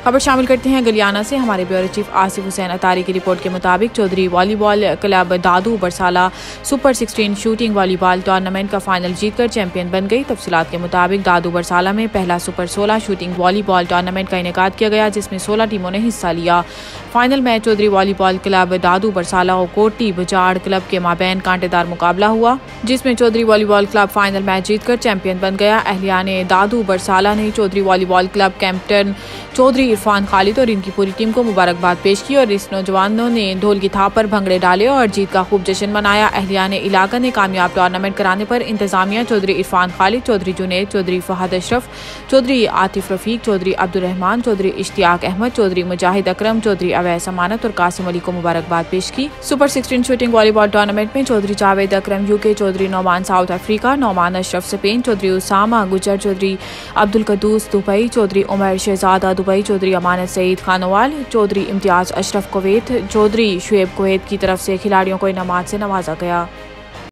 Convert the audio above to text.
खबर शामिल करते हैं गलियाना से। हमारे ब्यूरो चीफ आसिफ हुसैन अतारी की रिपोर्ट के मुताबिक Chaudhary volleyball club Dadu बरसाला super 16 shooting volleyball tournament का फाइनल जीतकर चैंपियन बन गई। तफसीलात के मुताबिक दादू बरसाला में पहला सुपर 16 शूटिंग वॉलीबॉल टूर्नामेंट का इनेकाद किया गया, जिसमें 16 टीमों ने हिस्सा लिया। Final match Chaudhary volleyball club Dadu Barsala और कोटी बजाड़ क्लब के माबैन कांटेदार मुकाबला हुआ, जिसमें Chaudhary volleyball club final match जीतकर चैंपियन बन गया। अहलियाने दादू बरसाला ने Chaudhary volleyball club captain Chaudhary Irfan Khalid और इनकी पूरी टीम को मुबारकबाद पेश की और इस नौजवानों ने ढोल की थाप पर भंगड़े डाले और जीत का खूब जश्न मनाया। अहलियाने इलाका ने कामयाब टूर्नामेंट कराने पर इंतजामिया चौधरी इरफान खालिद, चौधरी जुनैद, चौधरी फहद अशरफ, चौधरी आतिफ रफीक, चौधरी अब्दुल रहमान, चौधरी इश्तियाक अहमद, चौधरी मुजाहिद अकरम, चौधरी अवैस अमानत और कासिम अली को मुबारकबाद पेश की। सुपर 16 शूटिंग वॉलीबॉल टूर्नामेंट में Chaudhary Javed Akram UK, Chaudhary Nauman South Africa, Nauman Ashraf Spain, Chaudhary Usama Gujar, Chaudhary Abdul Qudus Dubai, Chaudhary Umar Shahzada Dubai, Chaudhary Amanat Saeed Khanowal, Chaudhary Imtiaz Ashraf Kuwait, Chaudhary Shoaib Kuwait की तरफ से खिलाड़ियों को इनामात से नवाजा गया।